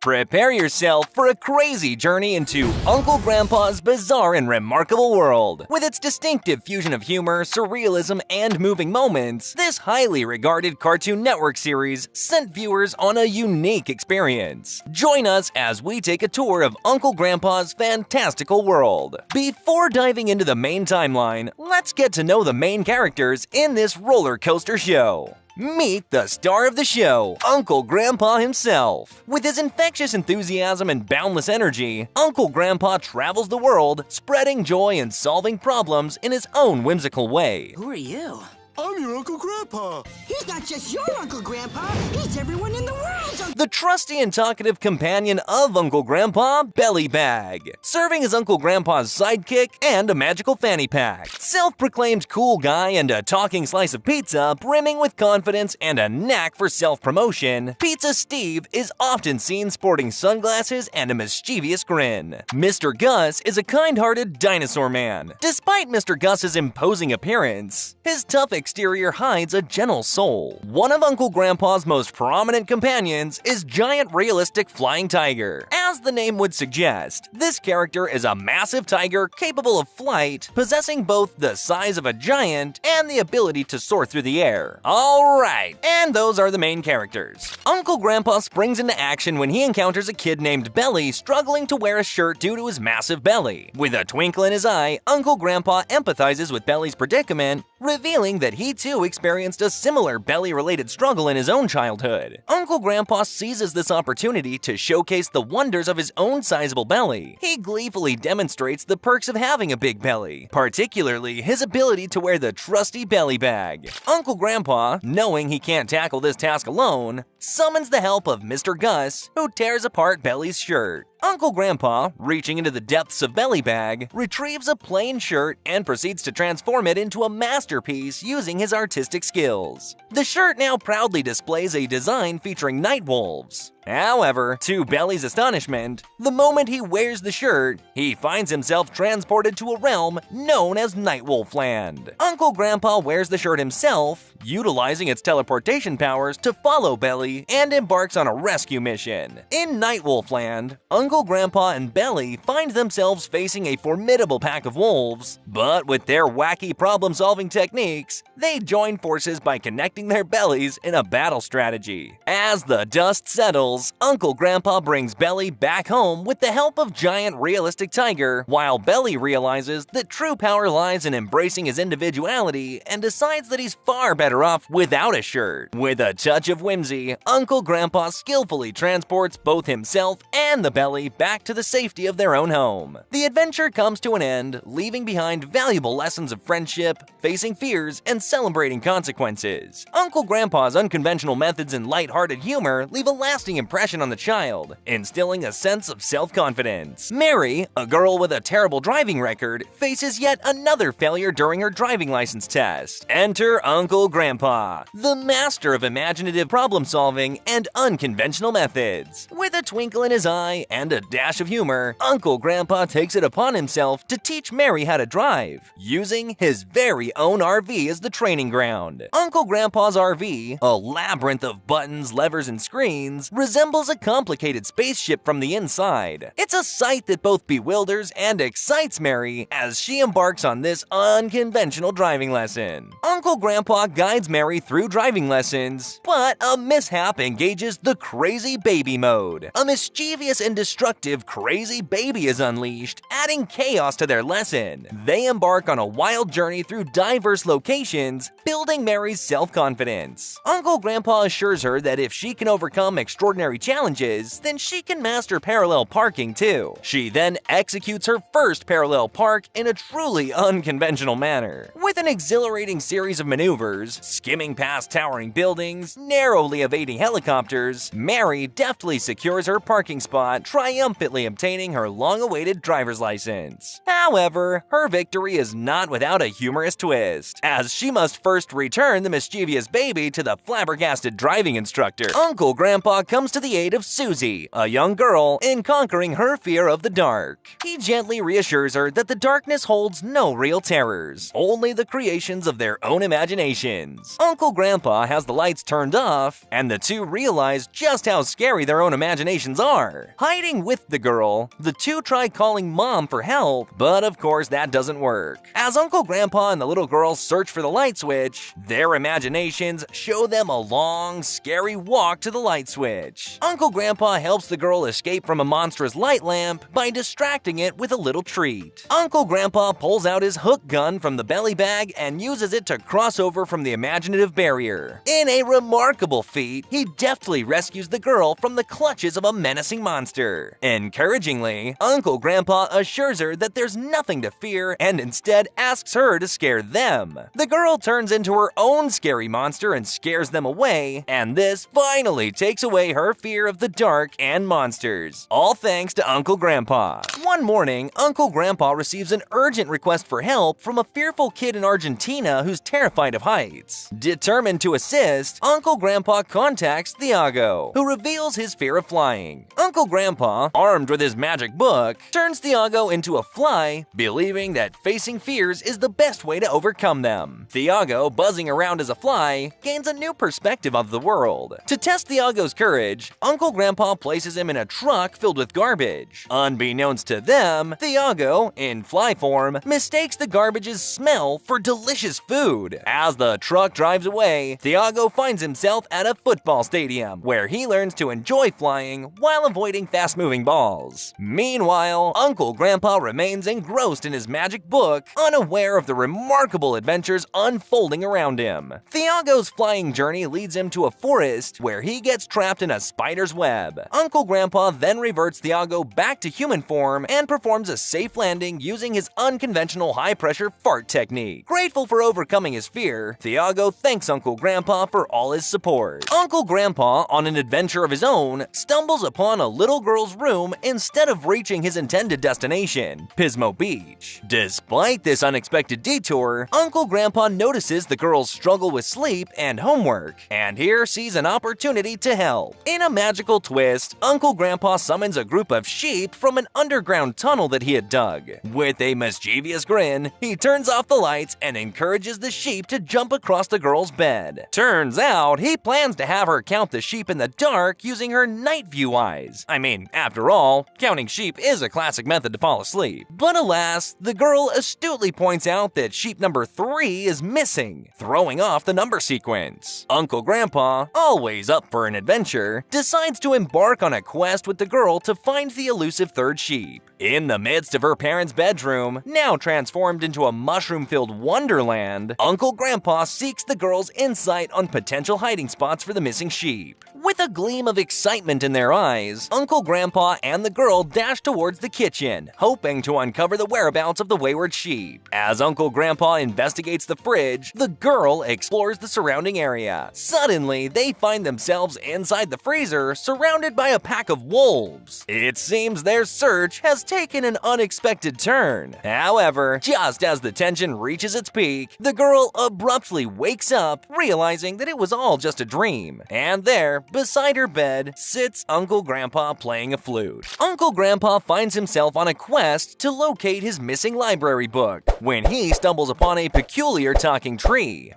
Prepare yourself for a crazy journey into Uncle Grandpa's bizarre and remarkable world. With its distinctive fusion of humor, surrealism, and moving moments, this highly regarded Cartoon Network series sent viewers on a unique experience. Join us as we take a tour of Uncle Grandpa's fantastical world. Before diving into the main timeline, let's get to know the main characters in this roller coaster show. Meet the star of the show, Uncle Grandpa himself. With his infectious enthusiasm and boundless energy, Uncle Grandpa travels the world, spreading joy and solving problems in his own whimsical way. Who are you? I'm your Uncle Grandpa. He's not just your Uncle Grandpa, he's everyone in the world's Uncle. The trusty and talkative companion of Uncle Grandpa, Belly Bag, serving as Uncle Grandpa's sidekick and a magical fanny pack. Self-proclaimed cool guy and a talking slice of pizza, brimming with confidence and a knack for self-promotion, Pizza Steve is often seen sporting sunglasses and a mischievous grin. Mr. Gus is a kind-hearted dinosaur man. Despite Mr. Gus's imposing appearance, his tough exterior hides a gentle soul. One of Uncle Grandpa's most prominent companions is giant realistic flying tiger. As the name would suggest, this character is a massive tiger capable of flight, possessing both the size of a giant and the ability to soar through the air. Alright, and those are the main characters. Uncle Grandpa springs into action when he encounters a kid named Belly struggling to wear a shirt due to his massive belly. With a twinkle in his eye, Uncle Grandpa empathizes with Belly's predicament, revealing that he too experienced a similar belly-related struggle in his own childhood. Uncle Grandpa seizes this opportunity to showcase the wonders of his own sizable belly. He gleefully demonstrates the perks of having a big belly, particularly his ability to wear the trusty belly bag. Uncle Grandpa, knowing he can't tackle this task alone, summons the help of Mr. Gus, who tears apart Belly's shirt. Uncle Grandpa, reaching into the depths of Belly Bag, retrieves a plain shirt and proceeds to transform it into a masterpiece using his artistic skills. The shirt now proudly displays a design featuring night wolves. However, to Belly's astonishment, the moment he wears the shirt, he finds himself transported to a realm known as Nightwolf Land. Uncle Grandpa wears the shirt himself, utilizing its teleportation powers to follow Belly, and embarks on a rescue mission. In Nightwolf Land, Uncle Grandpa and Belly find themselves facing a formidable pack of wolves, but with their wacky problem-solving techniques, they join forces by connecting their bellies in a battle strategy. As the dust settles, Uncle Grandpa brings Belly back home with the help of giant realistic tiger, while Belly realizes that true power lies in embracing his individuality and decides that he's far better off without a shirt. With a touch of whimsy, Uncle Grandpa skillfully transports both himself and the belly back to the safety of their own home. The adventure comes to an end, leaving behind valuable lessons of friendship, facing fears, and celebrating consequences. Uncle Grandpa's unconventional methods and lighthearted humor leave a lasting impression on the child, instilling a sense of self-confidence. Mary, a girl with a terrible driving record, faces yet another failure during her driving license test. Enter Uncle Grandpa, the master of imaginative problem-solving and unconventional methods. With a twinkle in his eye and a dash of humor, Uncle Grandpa takes it upon himself to teach Mary how to drive, using his very own RV as the training ground. Uncle Grandpa's RV, a labyrinth of buttons, levers, and screens, resembles a complicated spaceship from the inside. It's a sight that both bewilders and excites Mary as she embarks on this unconventional driving lesson. Uncle Grandpa guides Mary through driving lessons, but a mishap engages the Crazy Baby mode. A mischievous and destructive Crazy Baby is unleashed, adding chaos to their lesson. They embark on a wild journey through diverse locations, building Mary's self-confidence. Uncle Grandpa assures her that if she can overcome extraordinary challenges, then she can master parallel parking too. She then executes her first parallel park in a truly unconventional manner. With an exhilarating series of maneuvers, skimming past towering buildings, narrowly evading helicopters, Mary deftly secures her parking spot, triumphantly obtaining her long-awaited driver's license. However, her victory is not without a humorous twist, as she must first return the mischievous baby to the flabbergasted driving instructor. Uncle Grandpa comes to the aid of Susie, a young girl, in conquering her fear of the dark. He gently reassures her that the darkness holds no real terrors, only the creations of their own imaginations. Uncle Grandpa has the lights turned off, and the two realize just how scary their own imaginations are. Hiding with the girl, the two try calling Mom for help, but of course that doesn't work. As Uncle Grandpa and the little girl search for the light switch, their imaginations show them a long, scary walk to the light switch. Uncle Grandpa helps the girl escape from a monstrous light lamp by distracting it with a little treat. Uncle Grandpa pulls out his hook gun from the belly bag and uses it to cross over from the imaginative barrier. In a remarkable feat, he deftly rescues the girl from the clutches of a menacing monster. Encouragingly, Uncle Grandpa assures her that there's nothing to fear and instead asks her to scare them. The girl turns into her own scary monster and scares them away, and this finally takes away her fear of the dark and monsters. All thanks to Uncle Grandpa. One morning, Uncle Grandpa receives an urgent request for help from a fearful kid in Argentina who's terrified of heights. Determined to assist, Uncle Grandpa contacts Thiago, who reveals his fear of flying. Uncle Grandpa, armed with his magic book, turns Thiago into a fly, believing that facing fears is the best way to overcome them. Thiago, buzzing around as a fly, gains a new perspective of the world. To test Thiago's courage, Uncle Grandpa places him in a truck filled with garbage. Unbeknownst to them, Thiago, in fly form, mistakes the garbage's smell for delicious food. As the truck drives away, Thiago finds himself at a football stadium, where he learns to enjoy flying while avoiding fast-moving balls. Meanwhile, Uncle Grandpa remains engrossed in his magic book, unaware of the remarkable adventures unfolding around him. Thiago's flying journey leads him to a forest where he gets trapped in a spider's web. Uncle Grandpa then reverts Thiago back to human form and performs a safe landing using his unconventional high-pressure fart technique. Grateful for overcoming his fear, Thiago thanks Uncle Grandpa for all his support. Uncle Grandpa, on an adventure of his own, stumbles upon a little girl's room instead of reaching his intended destination, Pismo Beach. Despite this unexpected detour, Uncle Grandpa notices the girl's struggle with sleep and homework, and here sees an opportunity to help. In a magical twist, Uncle Grandpa summons a group of sheep from an underground tunnel that he had dug. With a mischievous grin, he turns off the lights and encourages the sheep to jump across the girl's bed. Turns out, he plans to have her count the sheep in the dark using her night view eyes. I mean, after all, counting sheep is a classic method to fall asleep. But alas, the girl astutely points out that sheep number 3 is missing, throwing off the number sequence. Uncle Grandpa, always up for an adventure, decides to embark on a quest with the girl to find the elusive third sheep. In the midst of her parents' bedroom, now transformed into a mushroom-filled wonderland, Uncle Grandpa seeks the girl's insight on potential hiding spots for the missing sheep. With a gleam of excitement in their eyes, Uncle Grandpa and the girl dash towards the kitchen, hoping to uncover the whereabouts of the wayward sheep. As Uncle Grandpa investigates the fridge, the girl explores the surrounding area. Suddenly, they find themselves inside the freezer, surrounded by a pack of wolves. It seems their search has taken an unexpected turn. However, just as the tension reaches its peak, the girl abruptly wakes up, realizing that it was all just a dream. And there, beside her bed, sits Uncle Grandpa playing a flute. Uncle Grandpa finds himself on a quest to locate his missing library book, when he stumbles upon a peculiar talking tree.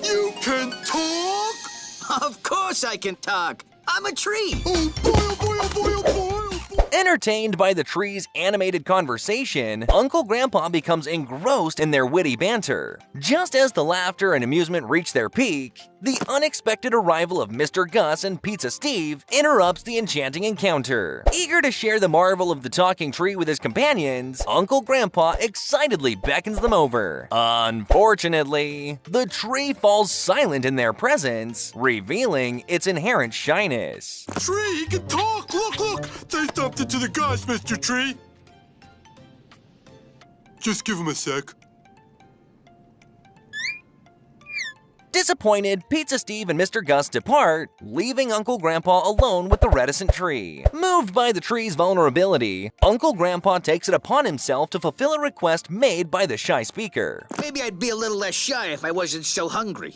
You can talk? Of course I can talk. I'm a tree. Oh boy, oh boy, oh boy, oh boy, oh boy. Entertained by the tree's animated conversation, Uncle Grandpa becomes engrossed in their witty banter. Just as the laughter and amusement reach their peak, the unexpected arrival of Mr. Gus and Pizza Steve interrupts the enchanting encounter. Eager to share the marvel of the talking tree with his companions, Uncle Grandpa excitedly beckons them over. Unfortunately, the tree falls silent in their presence, revealing its inherent shyness. Tree, he can talk. Look, look. Say something to the guys, Mr. Tree. Just give him a sec. Disappointed, Pizza Steve and Mr. Gus depart, leaving Uncle Grandpa alone with the reticent tree. Moved by the tree's vulnerability, Uncle Grandpa takes it upon himself to fulfill a request made by the shy speaker. Maybe I'd be a little less shy if I wasn't so hungry.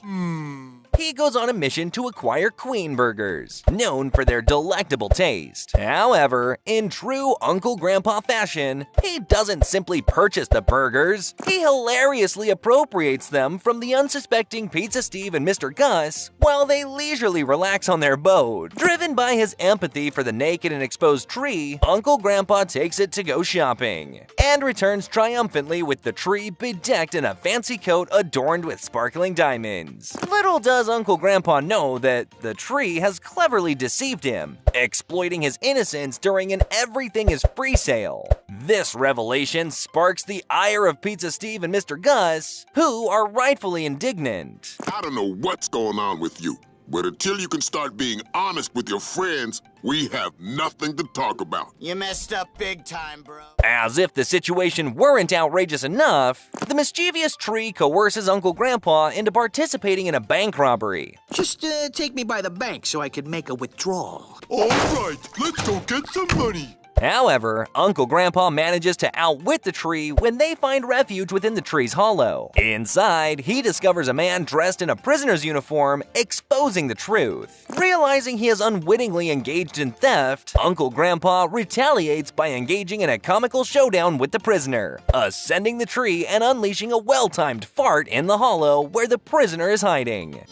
He goes on a mission to acquire Queen Burgers, known for their delectable taste. However, in true Uncle Grandpa fashion, he doesn't simply purchase the burgers, he hilariously appropriates them from the unsuspecting Pizza Steve and Mr. Gus while they leisurely relax on their boat. Driven by his empathy for the naked and exposed tree, Uncle Grandpa takes it to go shopping, and returns triumphantly with the tree bedecked in a fancy coat adorned with sparkling diamonds. Little does Uncle Grandpa know that the tree has cleverly deceived him, exploiting his innocence during an everything is free sale. This revelation sparks the ire of Pizza Steve and Mr. Gus, who are rightfully indignant. I don't know what's going on with you, but until you can start being honest with your friends, we have nothing to talk about. You messed up big time, bro. As if the situation weren't outrageous enough, the mischievous tree coerces Uncle Grandpa into participating in a bank robbery. Just take me by the bank so I could make a withdrawal. All right, let's go get some money. However, Uncle Grandpa manages to outwit the tree when they find refuge within the tree's hollow. Inside, he discovers a man dressed in a prisoner's uniform, exposing the truth. Realizing he has unwittingly engaged in theft, Uncle Grandpa retaliates by engaging in a comical showdown with the prisoner, ascending the tree and unleashing a well-timed fart in the hollow where the prisoner is hiding.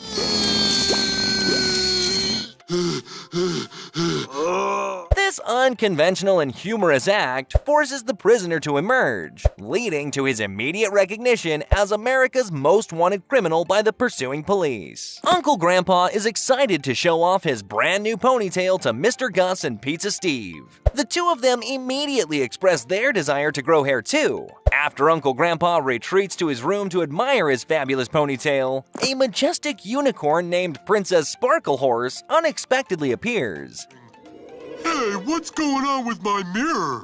This unconventional and humorous act forces the prisoner to emerge, leading to his immediate recognition as America's most wanted criminal by the pursuing police. Uncle Grandpa is excited to show off his brand new ponytail to Mr. Gus and Pizza Steve. The two of them immediately express their desire to grow hair too. After Uncle Grandpa retreats to his room to admire his fabulous ponytail, a majestic unicorn named Princess Sparklehorse unexpectedly appears. Hey, what's going on with my mirror?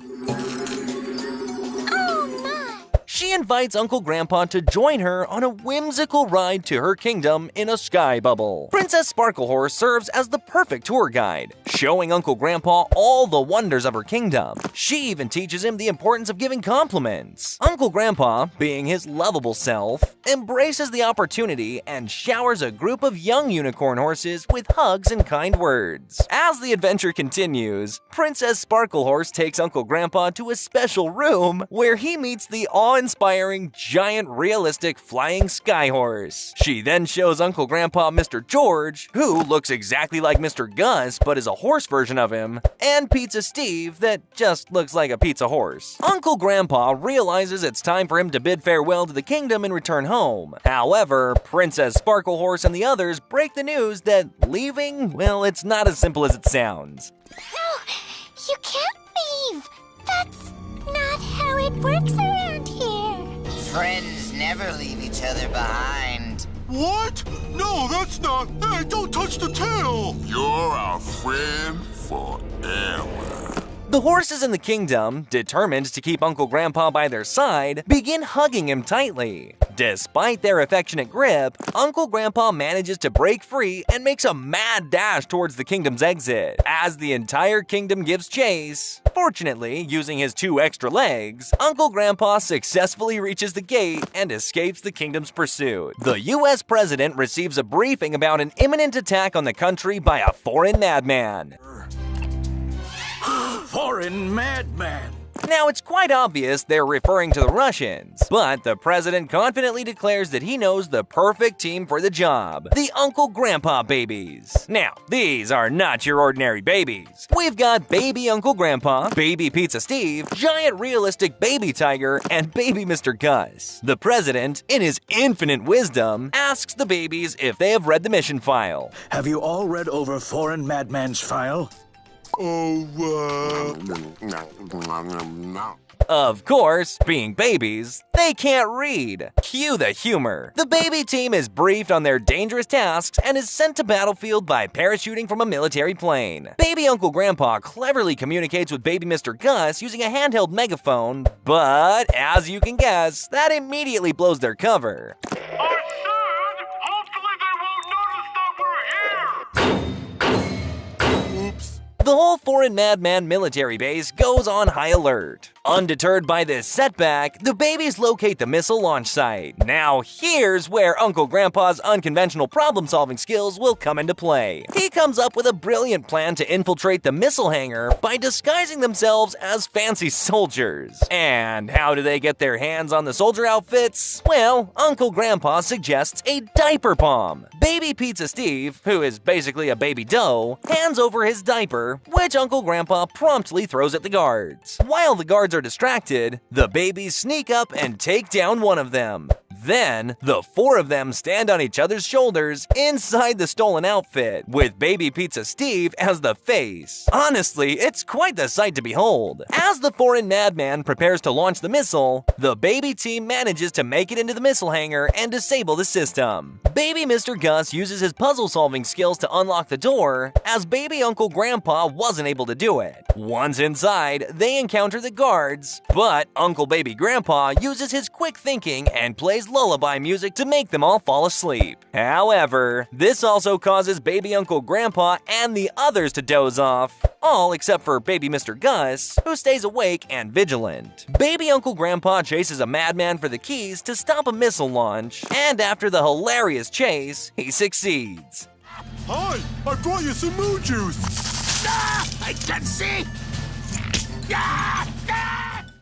She invites Uncle Grandpa to join her on a whimsical ride to her kingdom in a sky bubble. Princess Sparklehorse serves as the perfect tour guide, showing Uncle Grandpa all the wonders of her kingdom. She even teaches him the importance of giving compliments. Uncle Grandpa, being his lovable self, embraces the opportunity and showers a group of young unicorn horses with hugs and kind words. As the adventure continues, Princess Sparklehorse takes Uncle Grandpa to a special room where he meets the awe-inspiring, giant, realistic flying sky horse. She then shows Uncle Grandpa Mr. George, who looks exactly like Mr. Gus but is a horse version of him, and Pizza Steve that just looks like a pizza horse. Uncle Grandpa realizes it's time for him to bid farewell to the kingdom and return home. However, Princess Sparklehorse and the others break the news that leaving, well, it's not as simple as it sounds. No, you can't leave. That's not how it works around here. Friends never leave each other behind. What? No, that's not. Hey, don't touch the tail. You're our friend forever. The horses in the kingdom, determined to keep Uncle Grandpa by their side, begin hugging him tightly. Despite their affectionate grip, Uncle Grandpa manages to break free and makes a mad dash towards the kingdom's exit. As the entire kingdom gives chase, fortunately, using his 2 extra legs, Uncle Grandpa successfully reaches the gate and escapes the kingdom's pursuit. The US president receives a briefing about an imminent attack on the country by a foreign madman. Foreign madman. Now, it's quite obvious they're referring to the Russians, but the president confidently declares that he knows the perfect team for the job, the Uncle Grandpa babies. Now, these are not your ordinary babies. We've got baby Uncle Grandpa, baby Pizza Steve, giant realistic baby Tiger, and baby Mr. Gus. The president, in his infinite wisdom, asks the babies if they have read the mission file. Have you all read over Foreign Madman's file? Oh, Of course, being babies, they can't read. Cue the humor. The baby team is briefed on their dangerous tasks and is sent to battlefield by parachuting from a military plane. Baby Uncle Grandpa cleverly communicates with baby Mr. Gus using a handheld megaphone, but as you can guess, that immediately blows their cover. I said, hopefully they won't The whole foreign madman military base goes on high alert. Undeterred by this setback, the babies locate the missile launch site. Now here's where Uncle Grandpa's unconventional problem-solving skills will come into play. He comes up with a brilliant plan to infiltrate the missile hangar by disguising themselves as fancy soldiers. And how do they get their hands on the soldier outfits? Well, Uncle Grandpa suggests a diaper bomb. Baby Pizza Steve, who is basically a baby dough, hands over his diaper, which Uncle Grandpa promptly throws at the guards. While the guards are distracted, the babies sneak up and take down one of them. Then, the four of them stand on each other's shoulders inside the stolen outfit, with Baby Pizza Steve as the face. Honestly, it's quite the sight to behold. As the foreign madman prepares to launch the missile, the baby team manages to make it into the missile hangar and disable the system. Baby Mr. Gus uses his puzzle-solving skills to unlock the door, as Baby Uncle Grandpa wasn't able to do it. Once inside, they encounter the guards, but Uncle Baby Grandpa uses his quick thinking and plays lullaby music to make them all fall asleep. However, this also causes Baby Uncle Grandpa and the others to doze off, all except for Baby Mr. Gus, who stays awake and vigilant. Baby Uncle Grandpa chases a madman for the keys to stop a missile launch, and after the hilarious chase, he succeeds. Hi, I brought you some moo juice. I can see!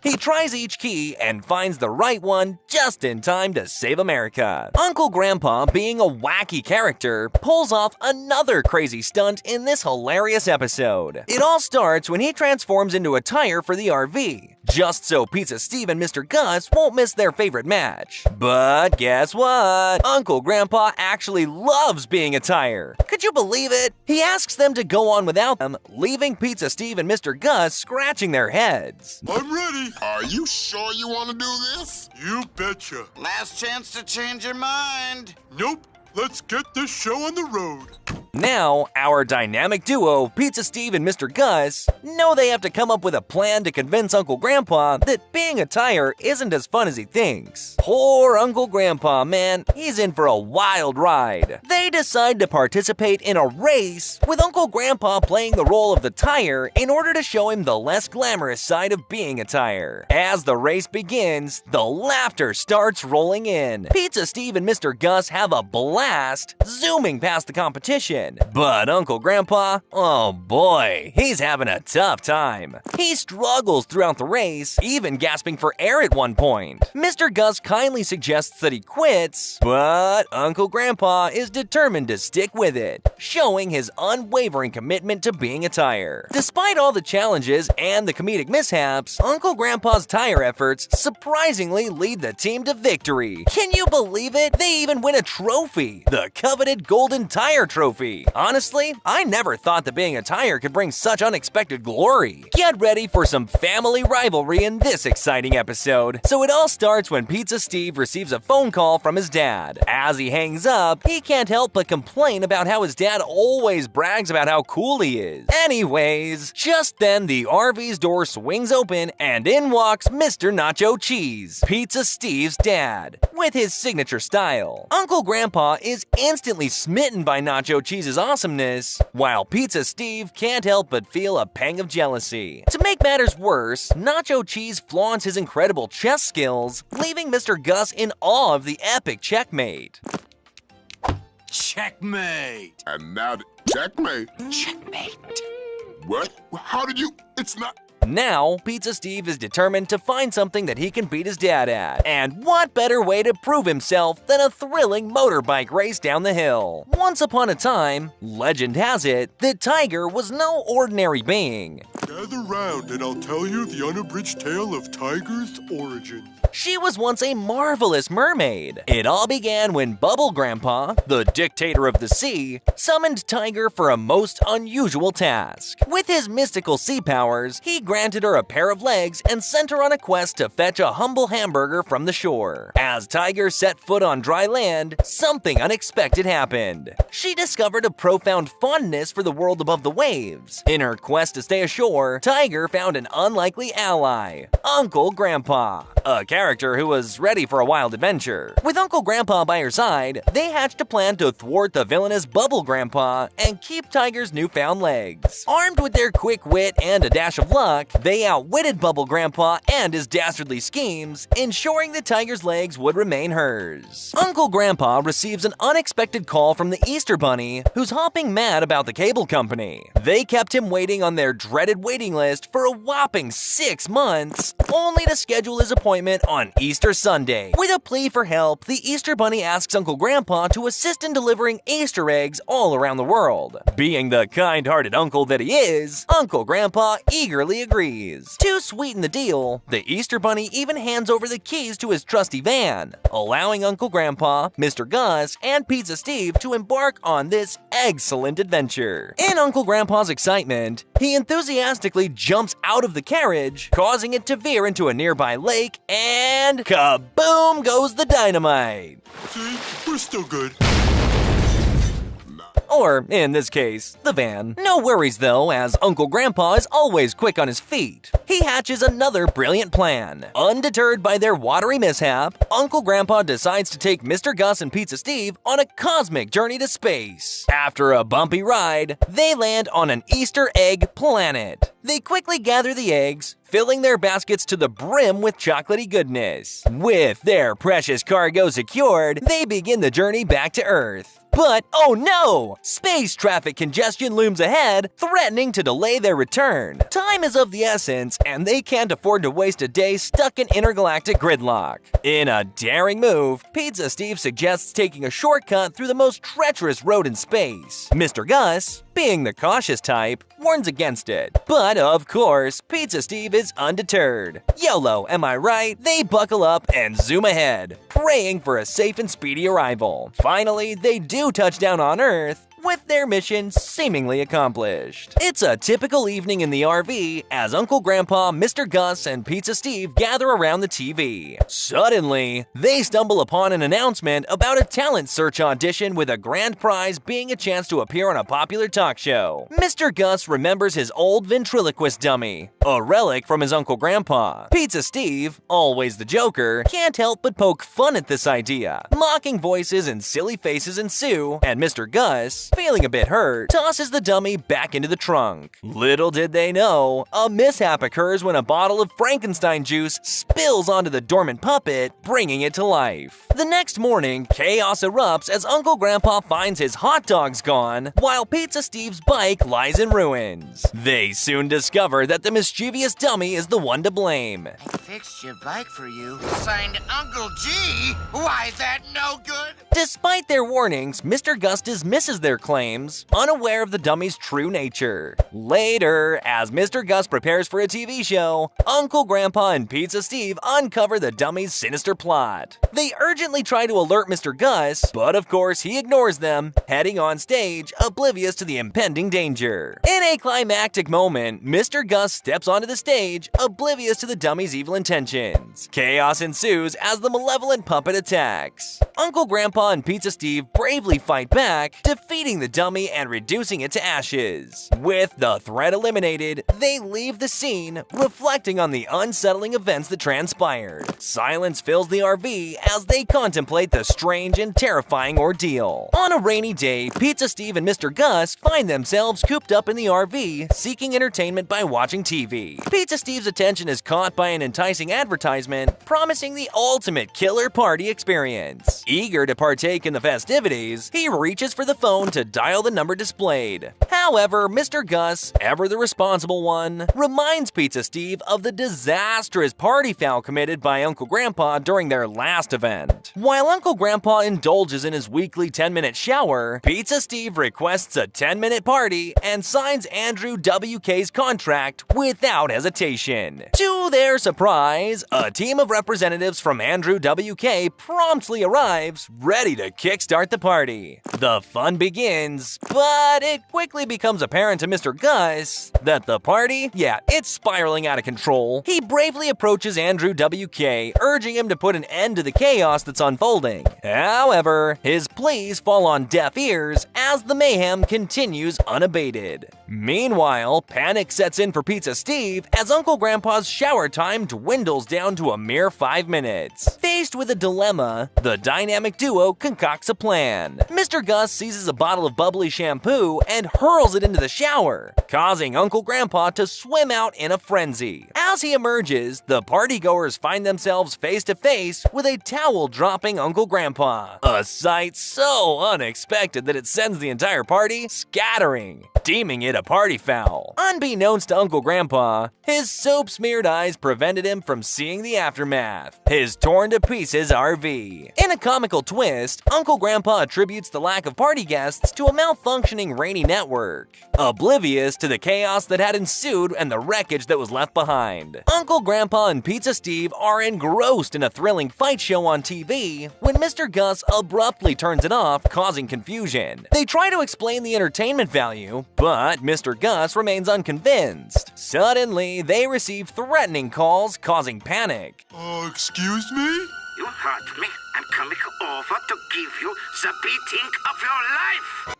He tries each key and finds the right one just in time to save America. Uncle Grandpa, being a wacky character, pulls off another crazy stunt in this hilarious episode. It all starts when he transforms into a tire for the RV, just so Pizza Steve and Mr. Gus won't miss their favorite match. But guess what? Uncle Grandpa actually loves being a tire. Could you believe it? He asks them to go on without them, leaving Pizza Steve and Mr. Gus scratching their heads. I'm ready. Are you sure you want to do this? You betcha. Last chance to change your mind. Nope. Let's get this show on the road. Now, our dynamic duo, Pizza Steve and Mr. Gus, know they have to come up with a plan to convince Uncle Grandpa that being a tire isn't as fun as he thinks. Poor Uncle Grandpa, man, he's in for a wild ride. They decide to participate in a race, with Uncle Grandpa playing the role of the tire in order to show him the less glamorous side of being a tire. As the race begins, the laughter starts rolling in. Pizza Steve and Mr. Gus have a blast, zooming past the competition. But Uncle Grandpa, oh boy, he's having a tough time. He struggles throughout the race, even gasping for air at one point. Mr. Gus kindly suggests that he quits, but Uncle Grandpa is determined to stick with it, showing his unwavering commitment to being a tire. Despite all the challenges and the comedic mishaps, Uncle Grandpa's tire efforts surprisingly lead the team to victory. Can you believe it? They even win a trophy, the coveted Golden Tire Trophy. Honestly, I never thought that being a tire could bring such unexpected glory. Get ready for some family rivalry in this exciting episode. So it all starts when Pizza Steve receives a phone call from his dad. As he hangs up, he can't help but complain about how his dad always brags about how cool he is. Anyways, just then the RV's door swings open and in walks Mr. Nacho Cheese, Pizza Steve's dad, with his signature style. Uncle Grandpa is instantly smitten by Nacho Cheese's awesomeness, while Pizza Steve can't help but feel a pang of jealousy. To make matters worse, Nacho Cheese flaunts his incredible chess skills, leaving Mr. Gus in awe of the epic checkmate. Checkmate! And now, checkmate. Checkmate! What? How did you? It's not. Now, Pizza Steve is determined to find something that he can beat his dad at. And what better way to prove himself than a thrilling motorbike race down the hill? Once upon a time, legend has it that Tiger was no ordinary being. Gather round and I'll tell you the unabridged tale of Tiger's origin. She was once a marvelous mermaid. It all began when Bubble Grandpa, the dictator of the sea, summoned Tiger for a most unusual task. With his mystical sea powers, he granted her a pair of legs and sent her on a quest to fetch a humble hamburger from the shore. As Tiger set foot on dry land, something unexpected happened. She discovered a profound fondness for the world above the waves. In her quest to stay ashore, door, Tiger found an unlikely ally, Uncle Grandpa, a character who was ready for a wild adventure. With Uncle Grandpa by her side, they hatched a plan to thwart the villainous Bubble Grandpa and keep Tiger's newfound legs. Armed with their quick wit and a dash of luck, they outwitted Bubble Grandpa and his dastardly schemes, ensuring that Tiger's legs would remain hers. Uncle Grandpa receives an unexpected call from the Easter Bunny, who's hopping mad about the cable company. They kept him waiting on their dreaded waiting list for a whopping 6 months, only to schedule his appointment on Easter Sunday. With a plea for help, the Easter Bunny asks Uncle Grandpa to assist in delivering Easter eggs all around the world. Being the kind-hearted uncle that he is, Uncle Grandpa eagerly agrees. To sweeten the deal, the Easter Bunny even hands over the keys to his trusty van, allowing Uncle Grandpa, Mr. Gus, and Pizza Steve to embark on this excellent adventure. In Uncle Grandpa's excitement, he enthusiastically jumps out of the carriage, causing it to veer into a nearby lake, and kaboom goes the dynamite! See? We're still good. Or, in this case, the van. No worries though, as Uncle Grandpa is always quick on his feet. He hatches another brilliant plan. Undeterred by their watery mishap, Uncle Grandpa decides to take Mr. Gus and Pizza Steve on a cosmic journey to space. After a bumpy ride, they land on an Easter egg planet. They quickly gather the eggs, filling their baskets to the brim with chocolatey goodness. With their precious cargo secured, they begin the journey back to Earth. But, oh no! Space traffic congestion looms ahead, threatening to delay their return. Time is of the essence, and they can't afford to waste a day stuck in intergalactic gridlock. In a daring move, Pizza Steve suggests taking a shortcut through the most treacherous road in space. Mr. Gus, being the cautious type, warns against it. But of course, Pizza Steve is undeterred. YOLO, am I right? They buckle up and zoom ahead, praying for a safe and speedy arrival. Finally, they do touch down on Earth, with their mission seemingly accomplished. It's a typical evening in the RV as Uncle Grandpa, Mr. Gus, and Pizza Steve gather around the TV. Suddenly, they stumble upon an announcement about a talent search audition with a grand prize being a chance to appear on a popular talk show. Mr. Gus remembers his old ventriloquist dummy, a relic from his Uncle Grandpa. Pizza Steve, always the joker, can't help but poke fun at this idea. Mocking voices and silly faces ensue, and Mr. Gus, feeling a bit hurt, tosses the dummy back into the trunk. Little did they know, a mishap occurs when a bottle of Frankenstein juice spills onto the dormant puppet, bringing it to life. The next morning, chaos erupts as Uncle Grandpa finds his hot dogs gone, while Pizza Steve's bike lies in ruins. They soon discover that the mischievous dummy is the one to blame. I fixed your bike for you. Signed Uncle G. Why, that no good? Despite their warnings, Mr. Gus dismisses their claims, unaware of the dummy's true nature. Later, as Mr. Gus prepares for a TV show, Uncle Grandpa and Pizza Steve uncover the dummy's sinister plot. They urgently try to alert Mr. Gus, but of course he ignores them, heading on stage, oblivious to the impending danger. In a climactic moment, Mr. Gus steps onto the stage, oblivious to the dummy's evil intentions. Chaos ensues as the malevolent puppet attacks. Uncle Grandpa and Pizza Steve bravely fight back, defeating the dummy and reducing it to ashes. With the threat eliminated, they leave the scene, reflecting on the unsettling events that transpired. Silence fills the RV as they contemplate the strange and terrifying ordeal. On a rainy day, Pizza Steve and Mr. Gus find themselves cooped up in the RV, seeking entertainment by watching TV. Pizza Steve's attention is caught by an enticing advertisement promising the ultimate killer party experience. Eager to partake in the festivities, he reaches for the phone to dial the number displayed. However, Mr. Gus, ever the responsible one, reminds Pizza Steve of the disastrous party foul committed by Uncle Grandpa during their last event. While Uncle Grandpa indulges in his weekly 10-minute shower, Pizza Steve requests a 10-minute party and signs Andrew WK's contract without hesitation. To their surprise, a team of representatives from Andrew WK promptly arrives, ready to kickstart the party. The fun begins, but it quickly becomes apparent to Mr. Gus that the party, it's spiraling out of control. He bravely approaches Andrew WK, urging him to put an end to the chaos that's unfolding. However, his pleas fall on deaf ears as the mayhem continues unabated. Meanwhile, panic sets in for Pizza Steve as Uncle Grandpa's shower time dwindles down to a mere 5 minutes. Faced with a dilemma, the dynamic duo concocts a plan. Mr. Gus seizes a bottle of bubbly shampoo and hurls it into the shower, causing Uncle Grandpa to swim out in a frenzy. As he emerges, the partygoers find themselves face to face with a towel-dropping Uncle Grandpa. A sight so unexpected that it sends the entire party scattering, deeming it a party foul. Unbeknownst to Uncle Grandpa, his soap-smeared eyes prevented him from seeing the aftermath: his torn-to-pieces RV. In a comical twist, Uncle Grandpa attributes the lack of party guests to a malfunctioning rainy network, oblivious to the chaos that had ensued and the wreckage that was left behind. Uncle Grandpa and Pizza Steve are engrossed in a thrilling fight show on TV when Mr. Gus abruptly turns it off, causing confusion. They try to explain the entertainment value, but Mr. Gus remains unconvinced. Suddenly, they receive threatening calls, causing panic. Excuse me? You hurt me. I'm coming over to give you the beating of your life.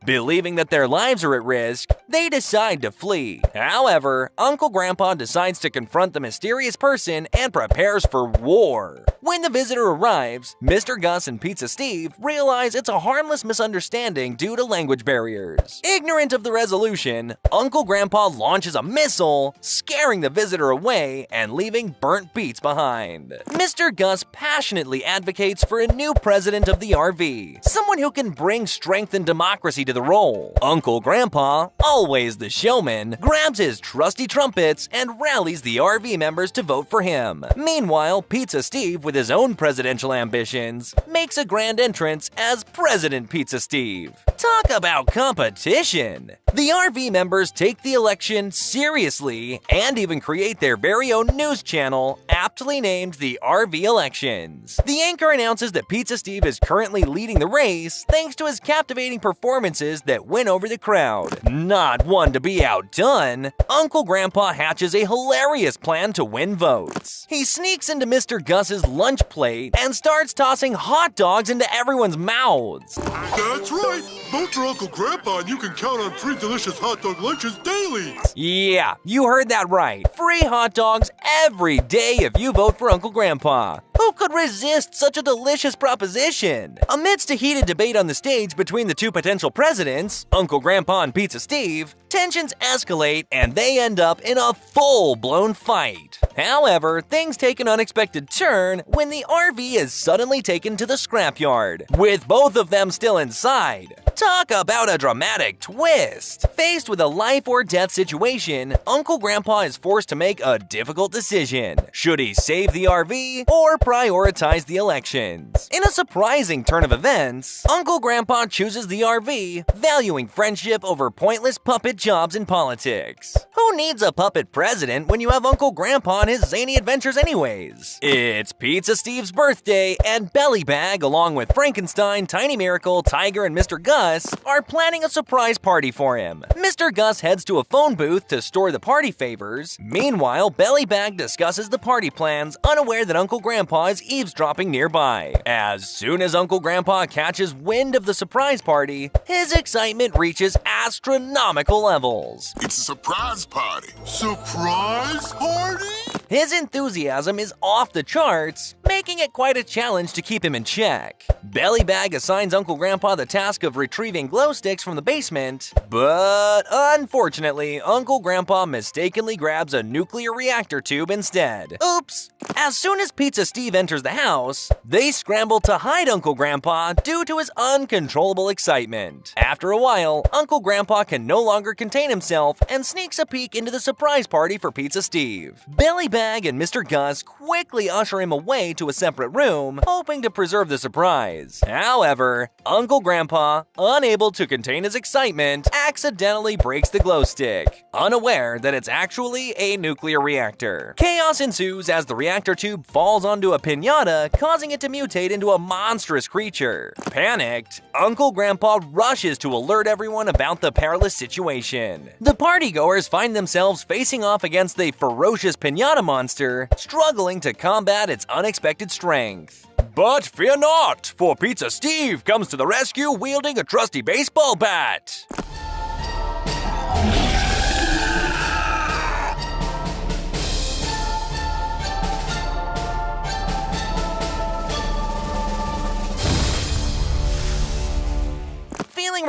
Believing that their lives are at risk, they decide to flee. However, Uncle Grandpa decides to confront the mysterious person and prepares for war. When the visitor arrives, Mr. Gus and Pizza Steve realize it's a harmless misunderstanding due to language barriers. Ignorant of the resolution, Uncle Grandpa launches a missile, scaring the visitor away and leaving burnt beats behind. Mr. Gus passionately advocates for a new president of the RV, someone who can bring strength and democracy to the role. Uncle Grandpa, always the showman, grabs his trusty trumpets and rallies the RV members to vote for him. Meanwhile, Pizza Steve, with his own presidential ambitions, makes a grand entrance as President Pizza Steve. Talk about competition! The RV members take the election seriously and even create their very own news channel, aptly named the RV Elections. The anchor announces that Pizza Steve is currently leading the race thanks to his captivating performances that win over the crowd. Not one to be outdone, Uncle Grandpa hatches a hilarious plan to win votes. He sneaks into Mr. Gus's lunch plate and starts tossing hot dogs into everyone's mouths. That's right. Vote for Uncle Grandpa and you can count on free delicious hot dog lunches daily. Yeah, you heard that right. Free hot dogs every day if you vote for Uncle Grandpa. Who could resist such a delicious proposition? Amidst a heated debate on the stage between the two potential presidents, Uncle Grandpa and Pizza Steve, tensions escalate and they end up in a full-blown fight. However, things take an unexpected turn when the RV is suddenly taken to the scrapyard, with both of them still inside. Talk about a dramatic twist! Faced with a life or death situation, Uncle Grandpa is forced to make a difficult decision. Should he save the RV or prioritize the elections? In a surprising turn of events, Uncle Grandpa chooses the RV, valuing friendship over pointless puppet jobs in politics. Who needs a puppet president when you have Uncle Grandpa and his zany adventures anyways? It's Pizza Steve's birthday, and Belly Bag, along with Frankenstein, Tiny Miracle, Tiger, and Mr. Gus, are planning a surprise party for him. Mr. Gus heads to a phone booth to store the party favors. Meanwhile, Belly Bag discusses the party plans, unaware that Uncle Grandpa is eavesdropping nearby. As soon as Uncle Grandpa catches wind of the surprise party, his excitement reaches astronomical levels. It's a surprise party. Surprise party? His enthusiasm is off the charts, making it quite a challenge to keep him in check. Belly Bag assigns Uncle Grandpa the task of retrieving glow sticks from the basement, but unfortunately, Uncle Grandpa mistakenly grabs a nuclear reactor tube instead. Oops! As soon as Pizza Steve enters the house, they scramble to hide Uncle Grandpa due to his uncontrollable excitement. After a while, Uncle Grandpa can no longer contain himself and sneaks a peek into the surprise party for Pizza Steve. Belly Bag and Mr. Gus quickly usher him away to a separate room, hoping to preserve the surprise. However, Uncle Grandpa, unable to contain his excitement, accidentally breaks the glow stick, unaware that it's actually a nuclear reactor. Chaos ensues as the reactor tube falls onto a piñata, causing it to mutate into a monstrous creature. Panicked, Uncle Grandpa rushes to alert everyone about the perilous situation. The partygoers find themselves facing off against the ferocious piñata monster, struggling to combat its unexpected strength. But fear not, for Pizza Steve comes to the rescue wielding a trusty baseball bat.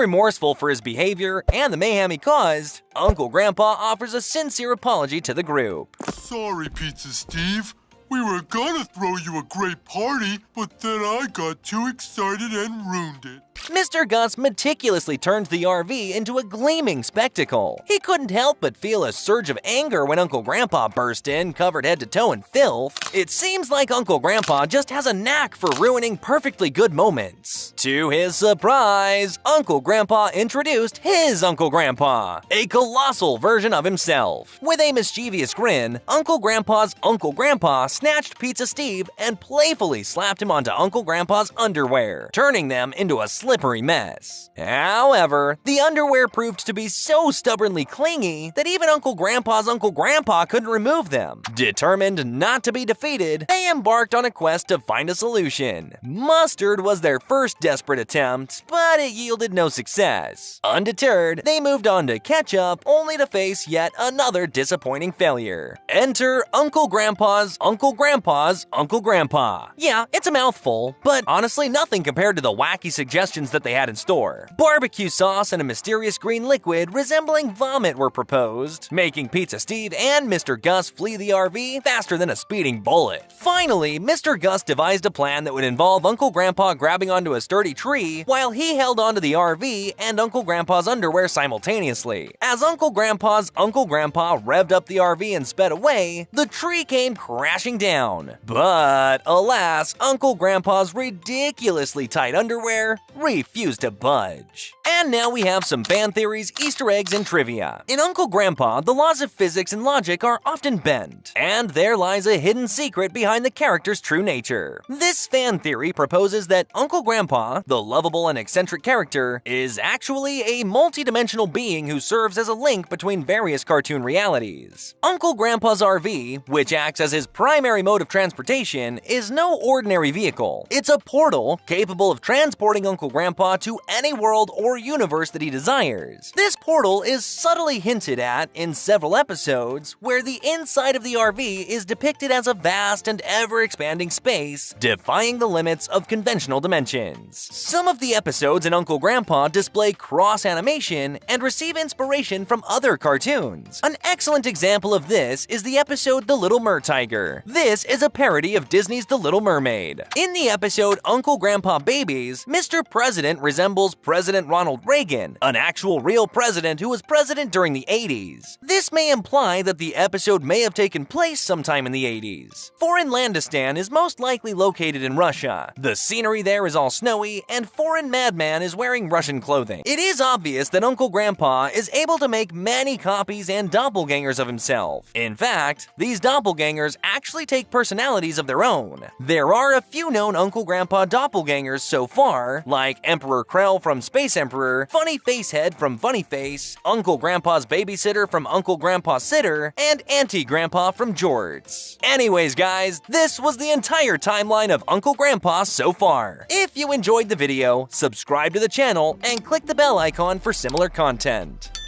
remorseful for his behavior and the mayhem he caused, Uncle Grandpa offers a sincere apology to the group. Sorry, Pizza Steve. We were gonna throw you a great party, but then I got too excited and ruined it. Mr. Gus meticulously turned the RV into a gleaming spectacle. He couldn't help but feel a surge of anger when Uncle Grandpa burst in, covered head to toe in filth. It seems like Uncle Grandpa just has a knack for ruining perfectly good moments. To his surprise, Uncle Grandpa introduced his Uncle Grandpa, a colossal version of himself. With a mischievous grin, Uncle Grandpa's Uncle Grandpa snatched Pizza Steve and playfully slapped him onto Uncle Grandpa's underwear, turning them into a slippery mess. However, the underwear proved to be so stubbornly clingy that even Uncle Grandpa's Uncle Grandpa couldn't remove them. Determined not to be defeated, they embarked on a quest to find a solution. Mustard was their first desperate attempt, but it yielded no success. Undeterred, they moved on to ketchup, only to face yet another disappointing failure. Enter Uncle Grandpa's Uncle Grandpa's Uncle Grandpa. Yeah, it's a mouthful, but honestly nothing compared to the wacky suggestions that they had in store. Barbecue sauce and a mysterious green liquid resembling vomit were proposed, making Pizza Steve and Mr. Gus flee the RV faster than a speeding bullet. Finally, Mr. Gus devised a plan that would involve Uncle Grandpa grabbing onto a sturdy tree while he held onto the RV and Uncle Grandpa's underwear simultaneously. As Uncle Grandpa's Uncle Grandpa revved up the RV and sped away, the tree came crashing down. But alas, Uncle Grandpa's ridiculously tight underwear refused to budge. And now we have some fan theories, Easter eggs, and trivia. In Uncle Grandpa, the laws of physics and logic are often bent, and there lies a hidden secret behind the character's true nature. This fan theory proposes that Uncle Grandpa, the lovable and eccentric character, is actually a multi-dimensional being who serves as a link between various cartoon realities. Uncle Grandpa's RV, which acts as his primary mode of transportation, is no ordinary vehicle. It's a portal capable of transporting Uncle Grandpa to any world or universe that he desires. This portal is subtly hinted at in several episodes, where the inside of the RV is depicted as a vast and ever-expanding space, defying the limits of conventional dimensions. Some of the episodes in Uncle Grandpa display cross-animation and receive inspiration from other cartoons. An excellent example of this is the episode The Little Mertiger. This is a parody of Disney's The Little Mermaid. In the episode Uncle Grandpa Babies, Mr. President resembles President Ronald Reagan, an actual real president who was president during the 80s. This may imply that the episode may have taken place sometime in the 80s. Foreign Landistan is most likely located in Russia. The scenery there is all snowy, and Foreign Madman is wearing Russian clothing. It is obvious that Uncle Grandpa is able to make many copies and doppelgangers of himself. In fact, these doppelgangers actually take personalities of their own. There are a few known Uncle Grandpa doppelgangers so far, like Emperor Krell from Space Emperor, Funny Face Head from Funny Face, Uncle Grandpa's babysitter from Uncle Grandpa Sitter, and Auntie Grandpa from Jorts. Anyways guys, this was the entire timeline of Uncle Grandpa so far. If you enjoyed the video, subscribe to the channel and click the bell icon for similar content.